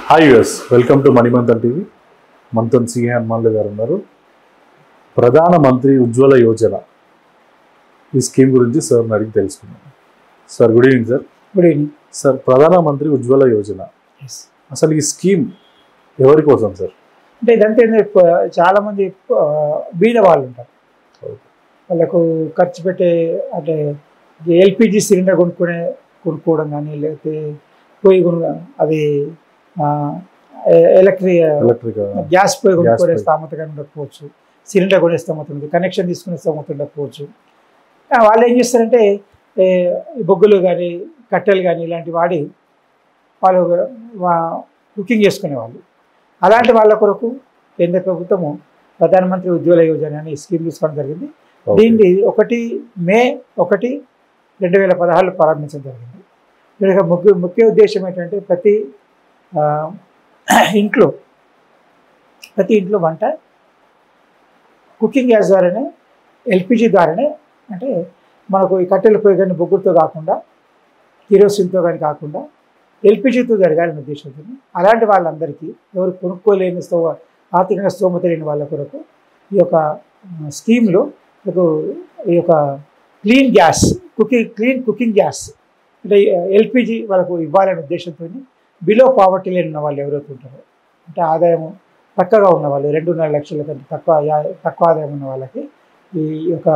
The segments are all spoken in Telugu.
Hi US, welcome to Manimanthan TV. Manthan CA హనుమాన్లు గారు ఉన్నారు. ప్రధానమంత్రి ఉజ్వల యోజన ఈ స్కీమ్ గురించి సార్ అడిగి తెలుసుకున్నాం. Sir good evening sir. Good evening sir, ప్రధానమంత్రి ఉజ్వల యోజన అసలు ఈ స్కీమ్ ఎవరి కోసం సార్? అంటే ఇదంతా చాలామంది బీద వాళ్ళు ఉంటారు. వాళ్ళకు ఖర్చు పెట్టే అంటే ఎల్పిజి సిలిండర్ కొనుక్కోవడం కానీ, లేకపోతే పొయ్యి అది ఎలక్ట్రిక్ గ్యాస్ పొయ్యి కొనుక్కునే స్థామత కానీ ఉండకపోవచ్చు, సిలిండర్ కొనే స్థామత ఉంది, కనెక్షన్ తీసుకునే స్థామత ఉండకపోవచ్చు. వాళ్ళు ఏం చేస్తారంటే బొగ్గులు కానీ కట్టెలు కానీ ఇలాంటి వాడి వాళ్ళు కుకింగ్ చేసుకునేవాళ్ళు. అలాంటి వాళ్ళ కొరకు కేంద్ర ప్రభుత్వము ప్రధానమంత్రి ఉజ్వల యోజన అనే స్కీమ్ తీసుకోవడం జరిగింది. దీన్ని 1 మే 1, 2016 ప్రారంభించడం జరిగింది. దీనికి ముఖ్య ఉద్దేశం ఏంటంటే ప్రతి ఇంట్లో వంట కుకింగ్ గ్యాస్ ద్వారానే, ఎల్పిజి ద్వారానే, అంటే మనకు ఈ కట్టెల పొయ్యి కానీ బొగ్గులతో కాకుండా, కిరోసిన్తో కానీ కాకుండా ఎల్పిజితో జరగాలని ఉద్దేశంతో అలాంటి వాళ్ళందరికీ, ఎవరు కొనుక్కోలేని ఆర్థికంగా స్తోమత లేని వాళ్ళ కొరకు ఈ యొక్క స్కీమ్లో ఈ యొక్క క్లీన్ కుకింగ్ గ్యాస్ అంటే ఎల్పిజి వాళ్ళకు ఇవ్వాలనే ఉద్దేశంతో బిలో పావర్టీ లేని ఉన్న వాళ్ళు ఎవరైతే ఉంటారో, అంటే ఆదాయం తక్కువగా ఉన్న వాళ్ళు, 2.5 లక్షల కంటే తక్కువ ఆదాయం ఉన్న వాళ్ళకి ఈ యొక్క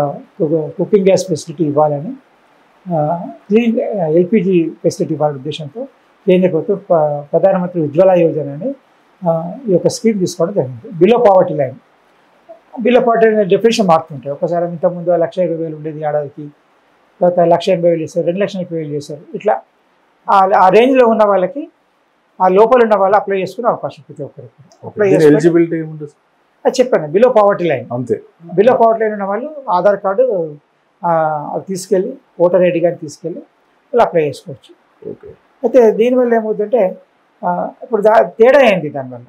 కుకింగ్ గ్యాస్ ఫెసిలిటీ ఇవ్వాలని, క్లీన్ ఎల్పిజి ఫెసిలిటీ ఇవ్వాలనే ఉద్దేశంతో కేంద్ర ప్రభుత్వం ప్రధానమంత్రి ఉజ్వల యోజన అని ఈ యొక్క స్కీమ్ తీసుకోవడం జరిగింది. బిలో పావర్టీ లైన్ డెఫినేషన్ మారుతుంటాయి. ఒకసారి ఇంతకుముందు 1,20,000 ఉండేది ఏడాదికి, తర్వాత 1,80,000 చేశారు, 2,80,000 చేశారు. ఇట్లా ఆ రేంజ్లో ఉన్న వాళ్ళకి, ఆ లోపల ఉన్న వాళ్ళు అప్లై చేసుకునే అవకాశం ప్రతి ఒక్కరికి. అప్లై ఎలిజిబిలిటీ ఏముంటుంది అది చెప్పాను. బిలో పావర్టీ లైన్ అంతే. బిలో పావర్టీ లైన్ ఉన్న వాళ్ళు ఆధార్ కార్డు అది తీసుకెళ్ళి, ఓటర్ ఐడి కానీ తీసుకెళ్ళి వాళ్ళు అప్లై చేసుకోవచ్చు. ఓకే. అయితే దీనివల్ల ఏమవుతుందంటే ఇప్పుడు తేడా అయింది. దానివల్ల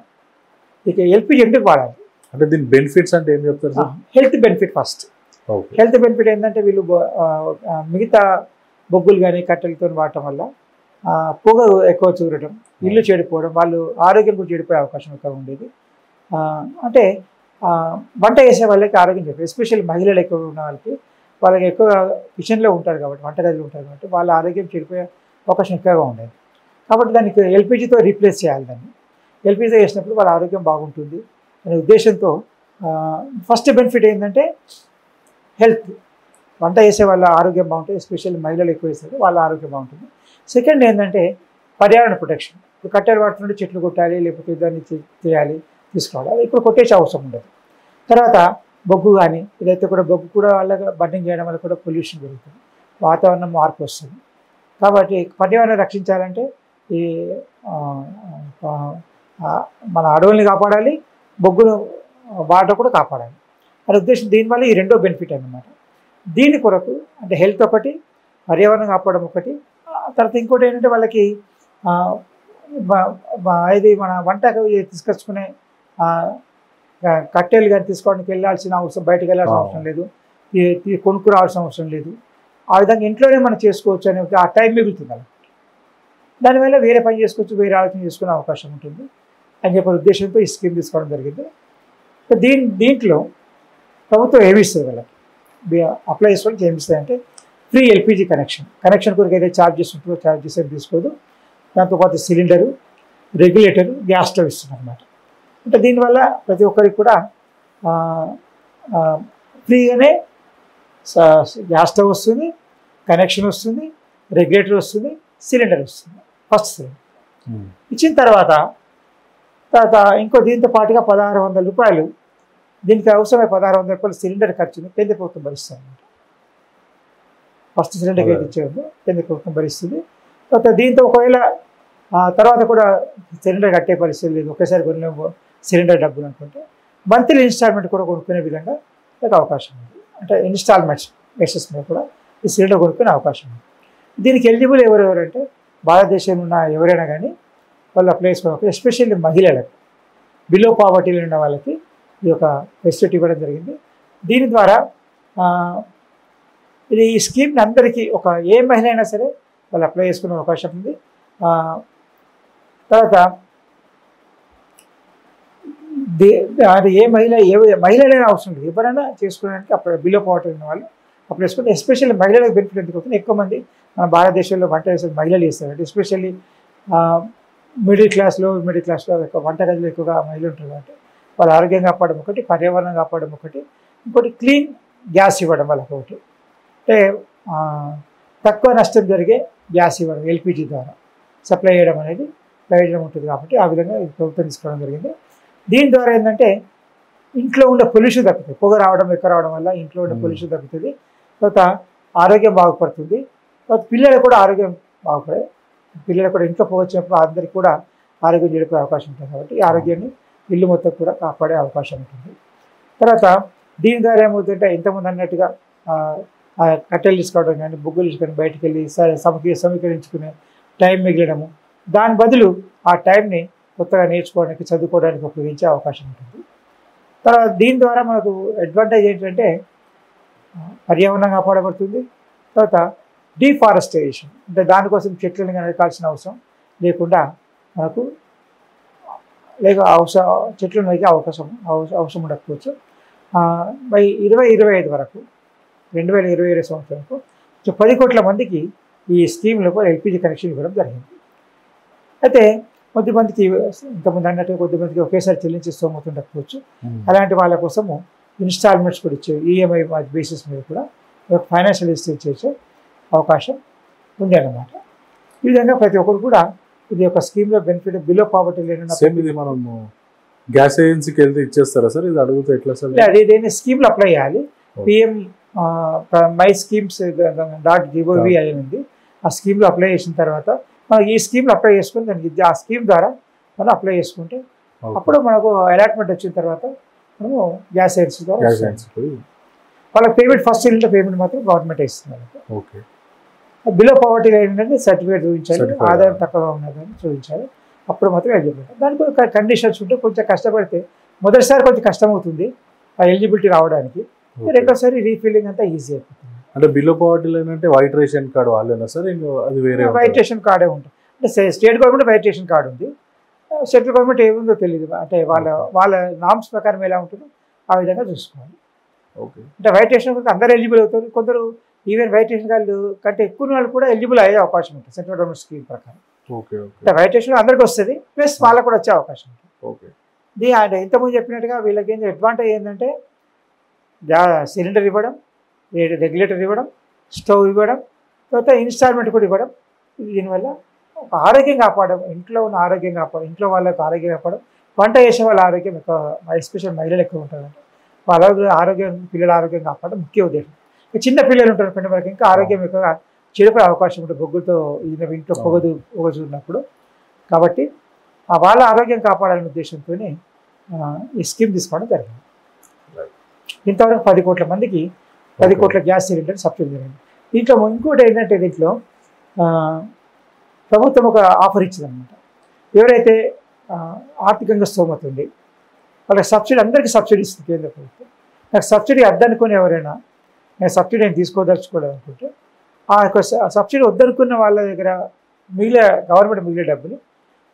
ఇక ఎల్పిజి ఎందుకు వాడాలి అంటే దీని బెనిఫిట్స్ అంటే ఏం చెప్తారు sir? Health benefit first. Health benefit ఏంటంటే వీళ్ళు మిగతా బొగ్గులు కానీ కట్టెలతో వాడటం వల్ల పొగ ఎక్కువ చూడటం, ఇల్లు చెడిపోవడం, వాళ్ళు ఆరోగ్యం కూడా చెడిపోయే అవకాశం ఎక్కువ ఉండేది. అంటే వంట చేసే వాళ్ళకి ఆరోగ్యం చెడిపోయి, ఎస్పెషల్లీ మహిళలు ఎక్కువ ఉన్న వాళ్ళకి ఎక్కువ కిచెన్లో ఉంటారు కాబట్టి, వంటగదిలో ఉంటారు కాబట్టి వాళ్ళ ఆరోగ్యం చెడిపోయే అవకాశం ఎక్కువగా ఉండేది. కాబట్టి దానికి ఎల్పిజితో రీప్లేస్ చేయాలి. దాన్ని ఎల్పిజితో చేసినప్పుడు వాళ్ళ ఆరోగ్యం బాగుంటుంది అనే ఉద్దేశంతో ఫస్ట్ బెనిఫిట్ ఏంటంటే హెల్త్, వంట చేసే వాళ్ళ ఆరోగ్యం బాగుంటుంది, ఎస్పెషల్లీ మహిళలు ఎక్కువ వేస్తారు, వాళ్ళ ఆరోగ్యం బాగుంటుంది. సెకండ్ ఏంటంటే పర్యావరణ ప్రొటెక్షన్. ఇప్పుడు కట్టెలు వాడుతుంటే చెట్లు కొట్టాలి, లేకపోతే దాన్ని చేయాలి, తీసుకోవాలి. అది ఇప్పుడు కొట్టేసే అవసరం ఉండదు. తర్వాత బొగ్గు కానీ ఇదైతే కూడా బొగ్గు కూడా వాళ్ళకి బర్నింగ్ చేయడం వల్ల కూడా పొల్యూషన్ పెరుగుతుంది, వాతావరణం మార్పు వస్తుంది. కాబట్టి పర్యావరణం రక్షించాలంటే ఈ మన అడవుల్ని కాపాడాలి, బొగ్గును వాటర్ కూడా కాపాడాలి అనే ఉద్దేశం. దీనివల్ల ఈ రెండో బెనిఫిట్ అన్నమాట. దీని కొరకు అంటే హెల్త్ ఒకటి, పర్యావరణం కాపాడడం ఒకటి, తర్వాత ఇంకోటి ఏంటంటే వాళ్ళకి ఇది మన వంట తీసుకొచ్చుకునే కట్టెలు కానీ తీసుకోవడానికి వెళ్ళాల్సిన అవసరం, బయటకు వెళ్ళాల్సిన అవసరం లేదు, కొనుక్కు రావాల్సిన అవసరం లేదు. ఆ విధంగా ఇంట్లోనే మనం చేసుకోవచ్చు అనే ఆ టైం మిగులుతుంది అలా. దానివల్ల వేరే పని చేసుకోవచ్చు, వేరే ఆలోచన చేసుకునే అవకాశం ఉంటుంది అని చెప్పే ఉద్దేశంతో ఈ స్కీమ్ తీసుకోవడం జరిగింది. దీంట్లో ప్రభుత్వం ఏమిస్తుంది వాళ్ళకి, అప్లై చేసుకోవడానికి ఏమిస్తుంది అంటే ఫ్రీ ఎల్పిజి కనెక్షన్ కొరకు అయితే ఛార్జెస్ ఉంటుందో ఛార్జెస్ ఏం తీసుకోదు. దాంతోపాటు సిలిండరు, రెగ్యులేటరు, గ్యాస్ స్టవ్ ఇస్తుంది అనమాట. అంటే దీనివల్ల ప్రతి ఒక్కరికి కూడా ఫ్రీగానే గ్యాస్ స్టవ్ వస్తుంది, కనెక్షన్ వస్తుంది, రెగ్యులేటర్ వస్తుంది, సిలిండర్ వస్తుంది. ఫస్ట్ సిలిండర్ ఇచ్చిన తర్వాత ఇంకో దీంతో పాటుగా 1,600 రూపాయలు, దీనికి అవసరమై 1,600 రూపాయలు సిలిండర్ ఖర్చుని కేంద్ర ప్రభుత్వం భరిస్తుంది. ఫస్ట్ సిలిండర్కి అయితే ఇచ్చేది కేంద్ర ప్రభుత్వం భరిస్తుంది. తర్వాత దీంతో ఒకవేళ తర్వాత కూడా సిలిండర్ కట్టే పరిస్థితి లేదు, ఒకేసారి కొనలేము సిలిండర్ డబ్బులు అనుకుంటే మంత్లీ ఇన్స్టాల్మెంట్ కూడా కొనుక్కునే విధంగా అవకాశం ఉంది. అంటే ఇన్స్టాల్మెంట్స్ బేసిస్ మీద కూడా ఈ సిలిండర్ కొనుక్కునే అవకాశం ఉంది. దీనికి ఎలిజిబుల్ ఎవరెవరంటే భారతదేశంలో ఉన్న ఎవరైనా కానీ వాళ్ళు అప్లై చేసుకోవాలి. ఎస్పెషల్లీ మహిళలకు, బిలో పావర్టీలో ఉన్న వాళ్ళకి ఈ యొక్క ఫెసిలిటీ ఇవ్వడం జరిగింది. దీని ద్వారా ఇది ఈ స్కీమ్ని అందరికీ ఏ మహిళ అయినా సరే వాళ్ళు అప్లై చేసుకునే అవకాశం ఉంది. తర్వాత అది ఏ మహిళలైనా అవసరం లేదు, ఎవరైనా చేసుకోవడానికి అప్పుడు బిలో పావర్టీ ఉన్న వాళ్ళు అప్పుడు వేసుకుంటే, ఎస్పెషల్లీ మహిళలకు బెనిఫిట్ ఎందుకు అవుతుంది, ఎక్కువ మంది మన భారతదేశంలో వంట చేసే మహిళలు చేస్తారు. ఎస్పెషల్లీ మిడిల్ క్లాస్లో ఎక్కువ వంటగదిలో ఎక్కువగా మహిళలు ఉంటారు కాబట్టి వాళ్ళు ఆరోగ్యం కాపాడడం ఒకటి, పర్యావరణం కాపాడడం ఒకటి, ఇంకోటి క్లీన్ గ్యాస్ ఇవ్వడం వాళ్ళకి ఒకటి, అంటే తక్కువ నష్టం జరిగే గ్యాస్ ఇవ్వడం ఎల్పిజి ద్వారా సప్లై చేయడం అనేది ప్రయోజనం ఉంటుంది. కాబట్టి ఆ విధంగా ప్రభుత్వం తీసుకోవడం జరిగింది. దీని ద్వారా ఏంటంటే ఇంట్లో ఉండే పొల్యూషన్ తగ్గుతుంది, పొగ రావడం ఎక్కువ రావడం వల్ల ఇంట్లో ఉండే పొల్యూషన్ తగ్గుతుంది. తర్వాత ఆరోగ్యం బాగుపడుతుంది. తర్వాత పిల్లలకు కూడా ఆరోగ్యం బాగుపడే, పిల్లలకు కూడా ఇంట్లో పొగ వచ్చినప్పుడు అందరికీ కూడా ఆరోగ్యం చెడిపోయే అవకాశం ఉంటుంది. కాబట్టి ఈ ఆరోగ్యాన్ని ఇల్లు మొత్తం కూడా కాపాడే అవకాశం ఉంటుంది. తర్వాత దీని ద్వారా ఏమవుతుందంటే ఇంతకుముందు అన్నట్టుగా కట్టెలు తీసుకోవడం కానీ బొగ్గులు తీసుకొని బయటకు వెళ్ళి సమీకరించుకునే టైం మిగిలడము, దాని బదులు ఆ టైంని కొత్తగా నేర్చుకోవడానికి చదువుకోవడానికి ఉపయోగించే అవకాశం ఉంటుంది. తర్వాత దీని ద్వారా మనకు అడ్వాంటేజ్ ఏంటంటే పర్యావరణం కాపాడబడుతుంది. తర్వాత డిఫారెస్టేషన్, అంటే దానికోసం చెట్లను నరకాల్సిన అవసరం లేకుండా మనకు చెట్లు నరికే అవసరం ఉండకపోవచ్చు. బై 2025 వరకు 2020 సంవత్సరంకు 10 కోట్ల మందికి ఈ స్కీమ్లకు ఎల్పిజి కనెక్షన్ ఇవ్వడం జరిగింది. అయితే కొద్దిమందికి ఇంతకుముందు అన్నట్టుగా కొద్దిమందికి ఒకేసారి చెల్లించే స్తోమత ఉండకపోవచ్చు. అలాంటి వాళ్ళ కోసము ఇన్స్టాల్మెంట్స్ కూడా ఇచ్చే ఈఎంఐ బేసిస్ మీద కూడా ఫైనాన్షియల్ అసిస్టెన్స్ చేసే అవకాశం ఉంది అన్నమాట. ఈ విధంగా ప్రతి ఒక్కరు కూడా ఇది ఒక స్కీమ్లో బెనిఫిట్ బిలో పావర్టీ లేని ఇది మనము గ్యాస్ ఏజెన్సీకి వెళ్తే ఇచ్చేస్తారా సార్? ఇది అడిగితే ఎట్లా సార్? అది దీన్ని స్కీమ్లో అప్లై చేయాలి. పిఎం మై స్కీమ్స్ .gov అని ఉంది. ఆ స్కీమ్లో అప్లై చేసిన తర్వాత మనం ఈ స్కీమ్లో అప్లై చేసుకుని దానికి ఆ స్కీమ్ ద్వారా మనం అప్లై చేసుకుంటే అప్పుడు మనకు అలాట్మెంట్ వచ్చిన తర్వాత మనము గ్యాస్ ఏజెన్సీ ద్వారా వాళ్ళకి పేమెంట్ ఫస్ట్ సిలిండర్ పేమెంట్ మాత్రం గవర్నమెంట్ ఇస్తున్నారు. ఓకే. బిలో పావర్టీ ఏంటంటే సర్టిఫికేట్ చూపించాలి, ఆదాయం తక్కువగా ఉన్నదని చూపించాలి, అప్పుడు మాత్రం ఎలిజిబుల్. దానికి కండిషన్స్ ఉంటే కొంచెం కష్టపడితే మొదటిసారి కొంచెం కష్టం అవుతుంది ఆ ఎలిజిబిలిటీ రావడానికి, రెండోసారి రీఫిల్లింగ్ అంతా ఈజీ అయిపోతుంది. అంటే బిలో పావర్టీలో ఏంటంటే వైట్ రేషన్ కార్డు వాళ్ళేనా సార్? అది వేరే వైట్ రేషన్ కార్డే ఉంటుంది. అంటే state government vide ration card ఉంది, సెంట్రల్ గవర్నమెంట్ ఏముందో తెలియదు. అంటే వాళ్ళ నామ్స్ ప్రకారం ఎలా ఉంటుందో ఆ విధంగా చూసుకోవాలి. ఓకే. అంటే వైట్ రేషన్ కార్డు అందరూ ఎలిజిబుల్ అవుతారు, కొందరు ఈవెన్ వైట్ రేషన్ కార్డు కంటే ఎక్కువ వాళ్ళు కూడా ఎలిజిబుల్ అయ్యే అవకాశం ఉంటుంది సెంట్రల్ గవర్నమెంట్ స్కీమ్ ప్రకారం. అంటే వైట్ రేషన్ అందరికీ వస్తుంది, ప్లస్ వాళ్ళకు కూడా వచ్చే అవకాశం ఉంటుంది. ఓకే. అంటే ఇంతకుముందు చెప్పినట్టుగా వీళ్ళకి ఏంటి అడ్వాంటేజ్ ఏంటంటే సిలిండర్ ఇవ్వడం, రెగ్యులేటర్ ఇవ్వడం, స్టవ్ ఇవ్వడం, తర్వాత ఇన్స్టాల్మెంట్ కూడా ఇవ్వడం. దీనివల్ల ఒక ఆరోగ్యం కాపాడడం, ఇంట్లో ఉన్న ఆరోగ్యం కాపాడడం, ఇంట్లో వాళ్ళకి ఆరోగ్యం కాపాడడం, వంట చేసే వాళ్ళ ఆరోగ్యం ఎక్కువ, ఎస్పెషల్ మహిళలు ఎక్కువ ఉంటారంటే వాళ్ళ ఆరోగ్యం, పిల్లల ఆరోగ్యం కాపాడడం ముఖ్య ఉద్దేశం. చిన్న పిల్లలు ఉంటారు కొన్ని వాళ్ళకి ఇంకా ఆరోగ్యం ఎక్కువగా చెడిపోయే అవకాశం ఉంటుంది బొగ్గులతో ఇంట్లో పొగ చూసినప్పుడు. కాబట్టి వాళ్ళ ఆరోగ్యం కాపాడాలనే ఉద్దేశంతో ఈ స్కీమ్ తీసుకోవడం జరిగింది. ఇంతవరకు 10 కోట్ల మందికి 10 కోట్ల గ్యాస్ సిలిండర్ సబ్సిడీ జరిగింది. దీంట్లో ఇంకోటి ఏంటంటే దీంట్లో ప్రభుత్వం ఒక ఆఫర్ ఇచ్చిందనమాట. ఎవరైతే ఆర్థికంగా స్తోమత ఉంది వాళ్ళకి సబ్సిడీ, అందరికీ సబ్సిడీ ఇస్తుంది కేంద్ర ప్రభుత్వం. నాకు సబ్సిడీ వద్దనుకుని ఎవరైనా నేను సబ్సిడీ నేను తీసుకోదలుచుకోలేదు అనుకుంటే ఆ యొక్క సబ్సిడీ వద్దనుకున్న వాళ్ళ దగ్గర గవర్నమెంట్ మిగిలే డబ్బులు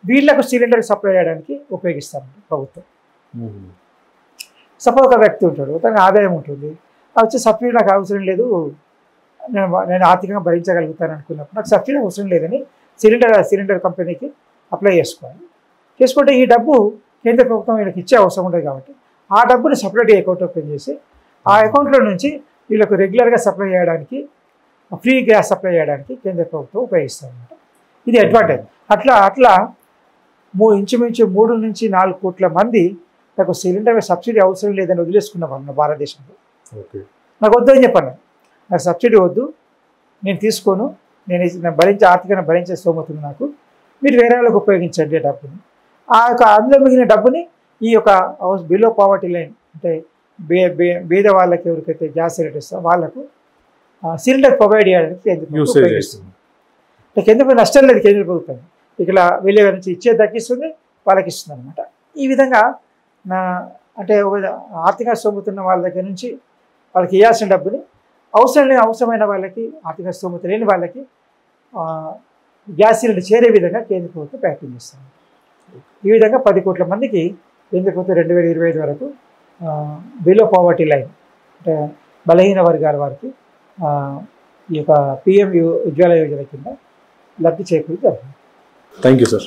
వీళ్ళకు సిలిండర్ సప్లై చేయడానికి ఉపయోగిస్తారండి ప్రభుత్వం. సపోజ్ ఒక వ్యక్తి ఉంటాడు, తనకు ఆదాయం ఉంటుంది, వచ్చి సబ్సిడీ నాకు అవసరం లేదు, నేను ఆర్థికంగా భరించగలుగుతాను అనుకున్నప్పుడు నాకు సబ్సిడీ అవసరం లేదని సిలిండర్ కంపెనీకి అప్లై చేసుకుంటే ఈ డబ్బు కేంద్ర ప్రభుత్వం వీళ్ళకి ఇచ్చే అవసరం ఉండదు. కాబట్టి ఆ డబ్బుని సపరేట్ అకౌంట్ ఓపెన్ చేసి ఆ అకౌంట్లో నుంచి వీళ్ళకు రెగ్యులర్గా సప్లై చేయడానికి, ఫ్రీ గ్యాస్ సప్లై చేయడానికి కేంద్ర ప్రభుత్వం ఉపయోగిస్తుంది అన్నమాట. ఇది అడ్వాంటేజ్. అట్లా ఇంచుమించు 3 నుంచి 4 కోట్ల మంది నాకు సిలిండర్ సబ్సిడీ అవసరం లేదని వదిలేసుకున్న వాళ్ళు భారతదేశంలో. నాకు వద్దని చెప్పాను, నాకు సబ్సిడీ వద్దు, నేను తీసుకోను, నేను ఆర్థికంగా భరించే స్తోమతుంది నాకు, మీరు వేరే వాళ్ళకి ఉపయోగించండి డబ్బుని. ఆ యొక్క అందులో మిగిలిన డబ్బుని ఈ యొక్క బిలో పావర్టీ లైన్ అంటే బీద వాళ్ళకి ఎవరికైతే గ్యాస్ సిలిండర్ ఇస్తారో వాళ్ళకు సిలిండర్ ప్రొవైడ్ చేయడానికి కేంద్ర ప్రభుత్వం ఉపయోగిస్తుంది. కేంద్ర ప్రభుత్వం నష్టం లేదు, కేంద్ర ప్రభుత్వం ఇక్కడ వీళ్ళ నుంచి ఇచ్చే దక్కిస్తుంది, వాళ్ళకి ఇస్తుంది అనమాట. ఈ విధంగా అంటే ఆర్థిక స్తోమత ఉన్న వాళ్ళ దగ్గర నుంచి వాళ్ళకి ఇవ్వాల్సిన డబ్బుని అవసరమైన వాళ్ళకి, ఆర్థిక స్తోమత లేని వాళ్ళకి గ్యాస్ సిలిండర్ చేరే విధంగా కేంద్ర ప్రభుత్వం ప్యాకింగ్ చేస్తుంది. ఈ విధంగా 10 కోట్ల మందికి ఎందుకంటే 2025 వరకు బిలో పావర్టీ లైన్ అంటే బలహీన వర్గాల వారికి ఈ యొక్క పిఎం ఉజ్వల యోజన కింద లబ్ధి చేకూరుతుంది. Thank you sir.